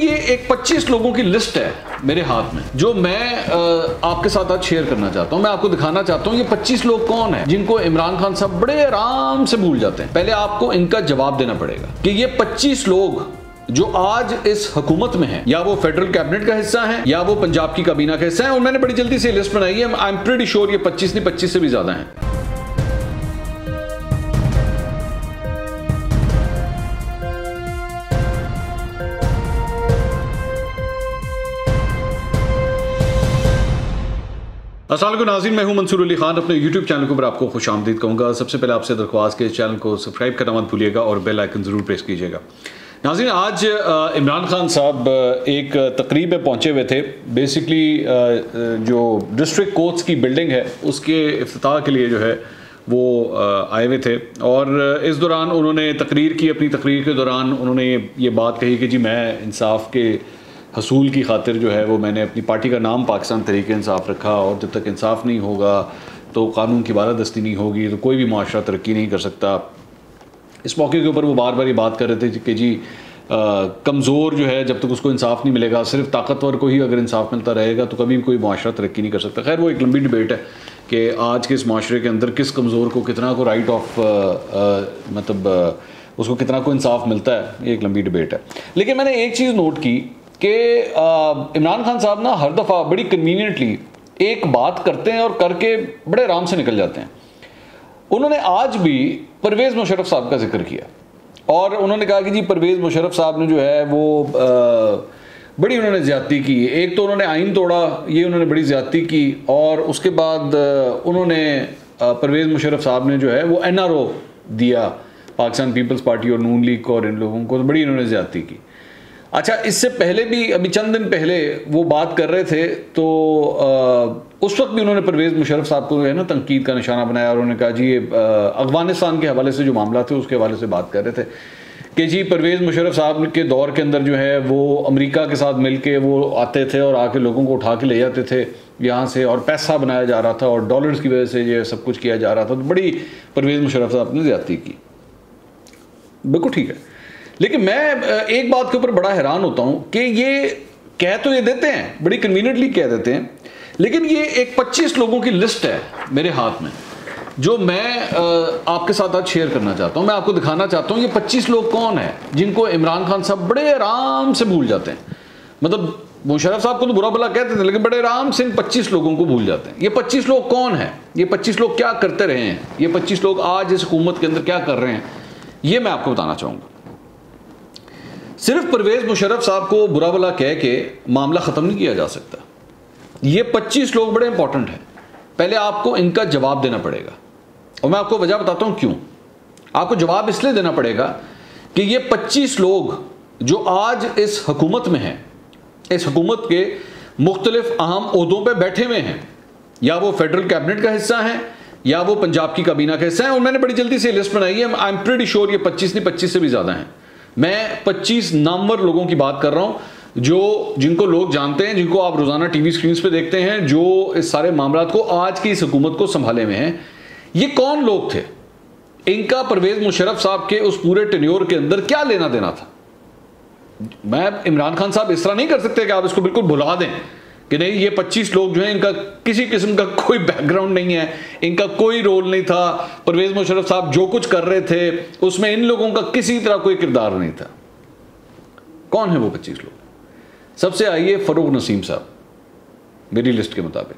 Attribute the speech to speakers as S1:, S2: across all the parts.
S1: ये एक 25 लोगों की लिस्ट है मेरे हाथ में जो मैं आपके साथ आज शेयर करना चाहता हूं। मैं आपको दिखाना चाहता हूं ये 25 लोग कौन है जिनको इमरान खान साहब बड़े आराम से भूल जाते हैं। पहले आपको इनका जवाब देना पड़ेगा कि ये 25 लोग जो आज इस हुकूमत में हैं, या वो फेडरल कैबिनेट का हिस्सा हैं या वो पंजाब की काबीना का हिस्सा है। और मैंने बड़ी जल्दी से लिस्ट बनाई है। आई एम प्रीटी श्योर ये 25 नहीं 25 से भी ज्यादा हैं। अस्सलाम वालेकुम नाज़रीन, मैं हूं मंसूर अली खान। अपने YouTube चैनल के ऊपर आपको खुश आमदीद कहूँगा। सबसे पहले आपसे दरख्वास्त के चैनल को सब्सक्राइब करना मत भूलिएगा और बेल आइकन ज़रूर प्रेस कीजिएगा। नाज़रीन, आज इमरान खान साहब एक तकरीब में पहुँचे हुए थे। बेसिकली जो डिस्ट्रिक्ट कोर्ट्स की बिल्डिंग है उसके इफ्तिताह के लिए जो है वो आए हुए थे। और इस दौरान उन्होंने तकरीर की। अपनी तकरीर के दौरान उन्होंने ये बात कही कि जी मैं इंसाफ के हसूल की खातिर जो है वो मैंने अपनी पार्टी का नाम पाकिस्तान तहरीक इंसाफ रखा, और जब तक इंसाफ नहीं होगा तो कानून की बालादस्ती नहीं होगी तो कोई भी माशरा तरक्की नहीं कर सकता। इस मौके के ऊपर वो बार बार ये बात कर रहे थे कि जी कमज़ोर जो है जब तक उसको इंसाफ नहीं मिलेगा, सिर्फ ताकतवर को ही अगर इंसाफ मिलता रहेगा तो कभी भी कोई माशरा तरक्की नहीं कर सकता। खैर वो एक लंबी डिबेट है कि आज के इस माशरे के अंदर किस कमज़ोर को कितना को राइट ऑफ उसको कितना को इंसाफ मिलता है, ये एक लंबी डिबेट है। लेकिन मैंने एक चीज़ नोट की कि इमरान खान साहब ना हर दफ़ा बड़ी कन्वीनियंटली एक बात करते हैं और करके बड़े आराम से निकल जाते हैं। उन्होंने आज भी परवेज़ मुशर्रफ साहब का जिक्र किया और उन्होंने कहा कि जी परवेज़ मुशर्रफ साहब ने जो है वो बड़ी उन्होंने ज़्यादती की। एक तो उन्होंने आइन तोड़ा, ये उन्होंने बड़ी ज़्यादती की, और उसके बाद उन्होंने परवेज़ मुशर्रफ साहब ने जो है वो NRO दिया पाकिस्तान पीपल्स पार्टी और नून लीग को और इन लोगों को, तो बड़ी इन्होंने ज़्यादती की। अच्छा, इससे पहले भी अभी चंद दिन पहले वो बात कर रहे थे तो उस वक्त भी उन्होंने परवेज़ मुशर्रफ साहब को जो है ना तनकीद का निशाना बनाया और उन्होंने कहा जी ये अफगानिस्तान के हवाले से जो मामला थे उसके हवाले से बात कर रहे थे कि जी परवेज़ मुशर्रफ साहब के दौर के अंदर जो है वो अमेरिका के साथ मिल के वो आते थे और आके लोगों को उठा के ले जाते थे यहाँ से, और पैसा बनाया जा रहा था और डॉलर्स की वजह से ये सब कुछ किया जा रहा था। तो बड़ी परवेज़ मुशर्रफ साहब ने ज़्यादती की। बिल्कुल ठीक है, लेकिन मैं एक बात के ऊपर बड़ा हैरान होता हूं कि ये कह तो ये देते हैं, बड़ी कन्वीनियंटली कह देते हैं, लेकिन ये एक 25 लोगों की लिस्ट है मेरे हाथ में जो मैं आपके साथ आज शेयर करना चाहता हूं। मैं आपको दिखाना चाहता हूं ये 25 लोग कौन है जिनको इमरान खान साहब बड़े आराम से भूल जाते हैं। मतलब मुशर्रफ साहब को तो बुरा भला कहते थे लेकिन बड़े आराम से इन 25 लोगों को भूल जाते हैं। ये 25 लोग कौन है, ये 25 लोग क्या करते रहे हैं, ये 25 लोग आज इस हुकूमत के अंदर क्या कर रहे हैं, ये मैं आपको बताना चाहूँगा। सिर्फ परवेज़ मुशर्रफ साहब को बुरा भला कह के मामला ख़त्म नहीं किया जा सकता। ये 25 लोग बड़े इंपॉर्टेंट हैं। पहले आपको इनका जवाब देना पड़ेगा और मैं आपको वजह बताता हूं क्यों। आपको जवाब इसलिए देना पड़ेगा कि ये 25 लोग जो आज इस हुकूमत में हैं, इस हुकूमत के मुख्तलिफ अहम ओहदों पर बैठे हुए हैं, या वो फेडरल कैबिनेट का हिस्सा हैं या वो पंजाब की काबीना का हिस्सा है। और मैंने बड़ी जल्दी से लिस्ट बनाई है। आई एम प्रीटी श्योर ये 25 नहीं 25 से भी ज़्यादा हैं। मैं 25 नामवर लोगों की बात कर रहा हूं जिनको लोग जानते हैं, जिनको आप रोजाना टीवी स्क्रीन पे देखते हैं, जो इस सारे मामलात को आज की इस हुकूमत को संभाले हुए हैं। ये कौन लोग थे, इनका परवेज़ मुशर्रफ साहब के उस पूरे टेन्योर के अंदर क्या लेना देना था। मैं इमरान खान साहब इस तरह नहीं कर सकते कि आप इसको बिल्कुल भुला दें कि नहीं ये 25 लोग जो हैं इनका किसी किस्म का कोई बैकग्राउंड नहीं है, इनका कोई रोल नहीं था, परवेज़ मुशर्रफ साहब जो कुछ कर रहे थे उसमें इन लोगों का किसी तरह कोई किरदार नहीं था। कौन है वो 25 लोग? सबसे आइए फ़रूक नसीम साहब। मेरी लिस्ट के मुताबिक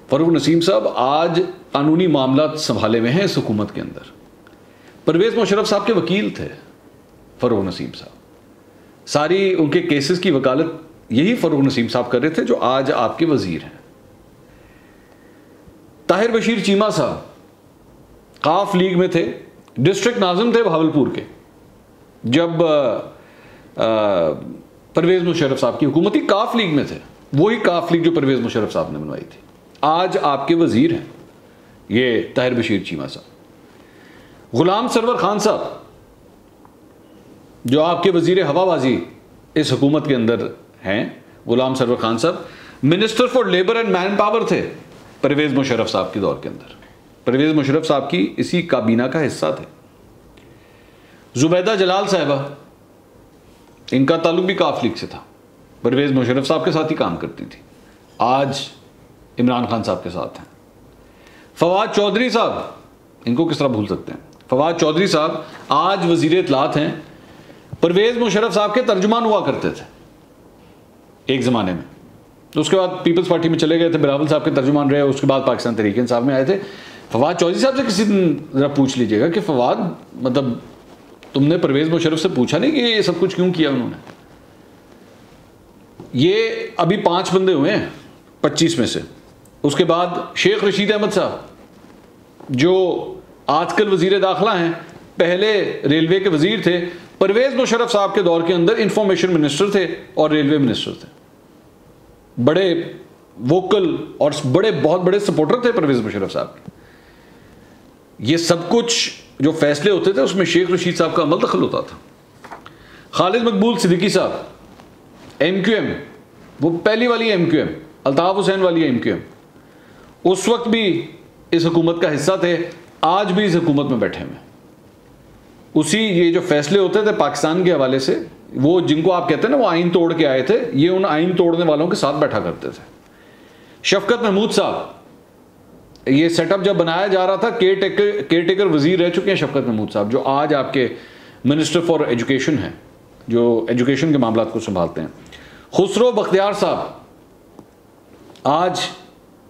S1: फ़रूक नसीम साहब आज कानूनी मामला संभाले हुए हैं इस हुकूमत के अंदर। परवेज़ मुशर्रफ साहब के वकील थे फ़रूक नसीम साहब। सारी उनके केसेस की वकालत यही फ़रूक नसीम साहब कर रहे थे जो आज आपके वजीर हैं। ताहिर बशीर चीमा साहब काफ लीग में थे, डिस्ट्रिक्ट नाज़िम थे भावलपुर के जब परवेज़ मुशर्रफ साहब की हुकूमत ही काफ लीग में थे। वही काफ लीग जो परवेज़ मुशर्रफ साहब ने बनवाई थी, आज आपके वजीर हैं ये ताहिर बशीर चीमा साहब। गुलाम सरवर खान साहब जो आपके वजीर हवाबाजी इस हुकूमत के अंदर हैं, गुलाम सरवर खान साहब minister for labour and man power थे परवेज़ मुशर्रफ साहब के दौर के अंदर। परवेज़ मुशर्रफ साहब की इसी काबीना का हिस्सा थे। जुबैदा जलाल साहिबा इनका ताल्लुक भी काफ लीग से था, परवेज़ मुशर्रफ साहब के साथ ही काम करती थी, आज इमरान खान साहब के साथ हैं। फवाद चौधरी साहब, इनको किस तरह भूल सकते हैं, फवाद चौधरी साहब आज वज़ीर इत्तलात हैं, परवेज़ मुशर्रफ साहब के तर्जुमान हुआ करते थे एक ज़माने में। तो उसके बाद पीपल्स पार्टी में चले गए थे, बिलावल साहब के तर्जुमान रहे, उसके बाद पाकिस्तान तहरीक इंसाफ में आए थे। फवाद चौधरी साहब से किसी दिन ज़रा पूछ लीजिएगा कि फवाद, मतलब तुमने परवेज़ मुशर्रफ से पूछा नहीं कि ये सब कुछ क्यों किया उन्होंने? ये अभी 5 बंदे हुए हैं 25 में से। उसके बाद शेख रशीद अहमद साहब जो आजकल वज़ीर दाखिला हैं, पहले रेलवे के वज़ीर थे, परवेज़ मुशर्रफ साहब के दौर के अंदर इंफॉर्मेशन मिनिस्टर थे और रेलवे मिनिस्टर थे। बड़े वोकल और बहुत बड़े सपोर्टर थे परवेज़ मुशर्रफ साहब के। ये सब कुछ जो फैसले होते थे उसमें शेख रशीद साहब का अमल दखल होता था। खालिद मकबूल सिद्दीकी साहब MQM, वो पहली वाली MQM, अल्ताफ हुसैन वाली MQM, उस वक्त भी इस हुकूमत का हिस्सा थे, आज भी इस हुकूमत में बैठे हुए। उसी ये जो फैसले होते थे पाकिस्तान के हवाले से, वो जिनको आप कहते हैं ना वो आइन तोड़ के आए थे, ये उन आइन तोड़ने वालों के साथ बैठा करते थे। शफकत महमूद साहब, ये सेटअप जब बनाया जा रहा था, केयरटेकर वजीर रह चुके हैं शफकत महमूद साहब, जो आज आपके मिनिस्टर फॉर एजुकेशन हैं, जो एजुकेशन के मामलों को संभालते हैं। खुसरो बख्तियार साहब आज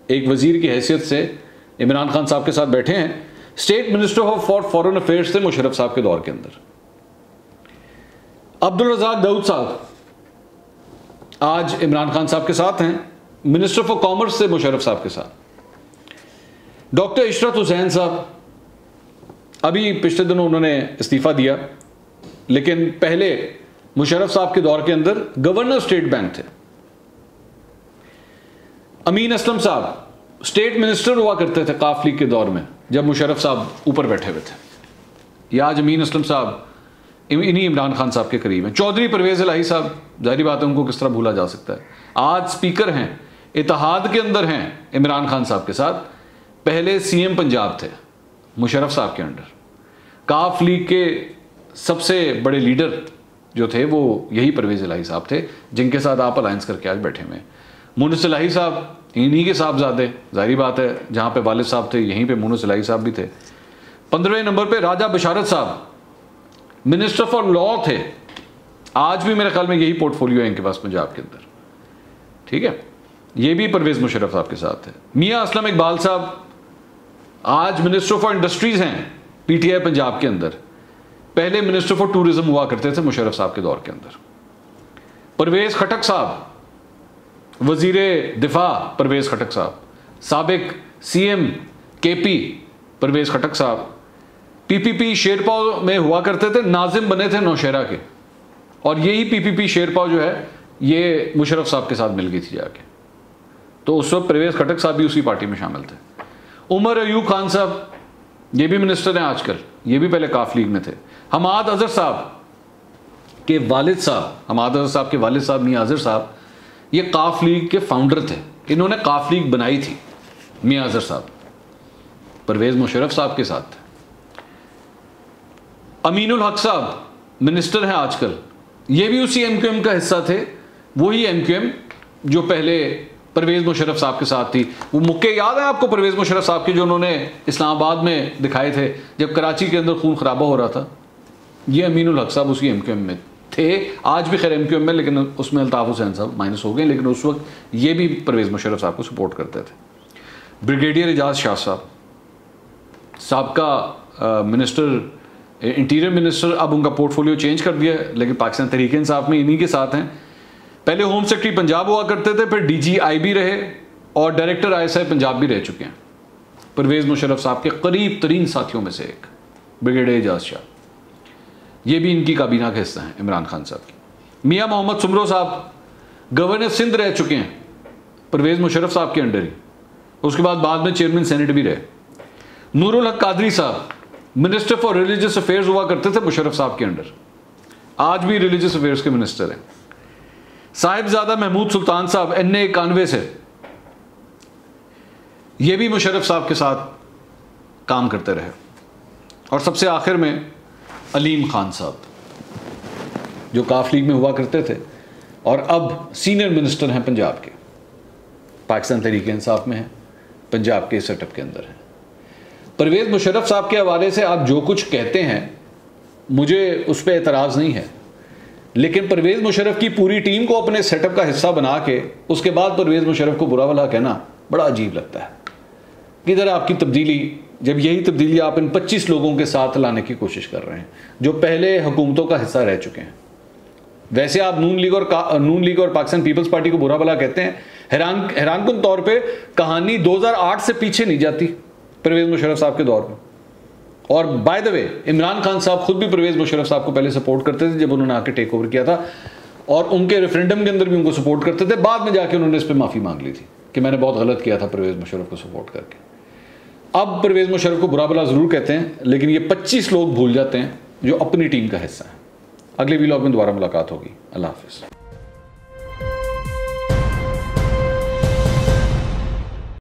S1: एक वजीर की हैसियत से इमरान खान साहब के साथ बैठे हैं, state minister for foreign affairs थे मुशर्रफ साहब के दौर के अंदर। अब्दुल रज़ाक दाऊद साहब आज इमरान खान साहब के साथ हैं, मिनिस्टर फॉर कॉमर्स से मुशर्रफ साहब के साथ। डॉक्टर इशरत हुसैन साहब, अभी पिछले दिनों उन्होंने इस्तीफा दिया, लेकिन पहले मुशर्रफ साहब के दौर के अंदर गवर्नर स्टेट बैंक थे। अमीन असलम साहब स्टेट मिनिस्टर हुआ करते थे काफ लीग के दौर में, जब मुशर्रफ साहब ऊपर बैठे हुए थे। या आज अमीन असलम साहब इन्हीं इमरान खान साहब के करीब हैं। चौधरी परवेज़ इलाही साहब, जाहिर बात है उनको किस तरह भूला जा सकता है, आज स्पीकर हैं, इत्तेहाद के अंदर हैं इमरान खान साहब के साथ, पहले CM पंजाब थे मुशर्रफ साहब के अंडर। काफ लीग के सबसे बड़े लीडर जो थे वो यही परवेज़ इलाही साहब थे, जिनके साथ आप अलायंस करके आज बैठे हुए। मुनस इलाही साहब इन्हीं के साहबजादे, जाहिर बात है जहाँ पे वालिद साहब थे यहीं पे मुनस इलाही साहब भी थे। 15वें नंबर पे राजा बशारत साहब मिनिस्टर फॉर लॉ थे, आज भी मेरे ख्याल में यही पोर्टफोलियो है इनके पास पंजाब के अंदर, ठीक है, ये भी परवेज़ मुशर्रफ साहब के साथ है। मियाँ असलम इकबाल साहब आज मिनिस्टर फॉर इंडस्ट्रीज हैं PTI पंजाब के अंदर, पहले मिनिस्टर फॉर टूरिज्म हुआ करते थे मुशर्रफ साहब के दौर के अंदर। परवेज़ खटक साहब वज़ीर दिफा परवेज़ खटक साहब, साबिक CM KP परवेज़ खटक साहब, PPP शेरपाव में हुआ करते थे, नाजिम बने थे नौशहरा के, और यही PPP शेरपाव जो है ये मुशर्रफ साहब के साथ मिल गई थी जाके, तो उस वक्त परवेज़ खटक साहब भी उसी पार्टी में शामिल थे। उमर अयूब खान साहब ये भी मिनिस्टर हैं आजकल, ये भी पहले काफ लीग में थे। हमाद अजहर साहब के वालिद साहब, हमाद अजहर साहब के वालिद साहब मियाँ अजहर साहब, ये काफ लीग के फाउंडर थे, इन्होंने काफ लीग बनाई थी। मियाँ अजहर साहब परवेज़ मुशर्रफ साहब के साथ थे। अमीनुल हक साहब मिनिस्टर हैं आजकल, ये भी उसी MQM का हिस्सा थे, वही MQM जो पहले परवेज़ मुशर्रफ साहब के साथ थी। वो मुक्के याद है आपको परवेज़ मुशर्रफ साहब के जो उन्होंने इस्लामाबाद में दिखाए थे जब कराची के अंदर खून खराबा हो रहा था? ये अमीनुल हक साहब उसी MQM में थे, आज भी खैर MQM में, लेकिन उसमें अल्ताफ हुसैन साहब माइनस हो गए, लेकिन उस वक्त ये भी परवेज़ मुशर्रफ साहब को सपोर्ट करते थे। ब्रिगेडियर एजाज शाह साहब, साबका मिनिस्टर, इंटीरियर मिनिस्टर, अब उनका पोर्टफोलियो चेंज कर दिया, लेकिन पाकिस्तान तहरीक इंसाफ में इन्हीं के साथ हैं। पहले होम सेक्रेटरी पंजाब हुआ करते थे, फिर DGI रहे और डायरेक्टर ISI पंजाब भी रह चुके हैं। परवेज़ मुशर्रफ साहब के करीब तरीन साथियों में से एक ब्रिगेडियर एजाज शाह, ये भी इनकी काबीना का हिस्सा हैं इमरान खान साहब की। मियाँ मोहम्मद सुमरो साहब गवर्नर सिंध रह चुके हैं परवेज़ मुशर्रफ साहब के अंडर ही, उसके बाद में चेयरमैन सेनेट भी रहे। नूरुल हक कादरी साहब मिनिस्टर फॉर रिलीजियस अफेयर्स हुआ करते थे मुशर्रफ साहब के अंडर, आज भी रिलीजियस अफेयर्स के मिनिस्टर हैं। साहिबजादा महमूद सुल्तान साहब NA 91 से, ये भी मुशर्रफ साहब के साथ काम करते रहे। और सबसे आखिर में अलीम खान साहब, जो काफ लीग में हुआ करते थे और अब सीनियर मिनिस्टर हैं पंजाब के, पाकिस्तान तहरीक इंसाफ में हैं, पंजाब के सेटअप के अंदर हैं। परवेज़ मुशर्रफ साहब के हवाले से आप जो कुछ कहते हैं मुझे उस पर एतराज़ नहीं है, लेकिन परवेज़ मुशर्रफ की पूरी टीम को अपने सेटअप का हिस्सा बना के उसके बाद परवेज़ मुशर्रफ को बुरा भला कहना बड़ा अजीब लगता है। किधर आपकी तब्दीली, जब यही तब्दीली आप इन 25 लोगों के साथ लाने की कोशिश कर रहे हैं जो पहले हुकूमतों का हिस्सा रह चुके हैं। वैसे आप नून लीग और पाकिस्तान पीपल्स पार्टी को बुरा भला कहते हैं। हैरानकुन तौर पे कहानी 2008 से पीछे नहीं जाती परवेज़ मुशर्रफ साहब के दौर में। और by the way Imran Khan साहब खुद भी परवेज़ मुशर्रफ साहब को पहले सपोर्ट करते थे जब उन्होंने आके टेक ओवर किया था, और उनके रेफरेंडम के अंदर भी उनको सपोर्ट करते थे। बाद में जाके उन्होंने इस पर माफ़ी मांग ली थी कि मैंने बहुत गलत किया था परवेज़ मुशर्रफ को सपोर्ट करके। अब परवेज़ मुशर्रफ को बुरा भला ज़रूर कहते हैं, लेकिन ये 25 लोग भूल जाते हैं जो अपनी टीम का हिस्सा है। अगले व्लॉग में दोबारा मुलाकात होगी। अल्लाह हाफ़िज़।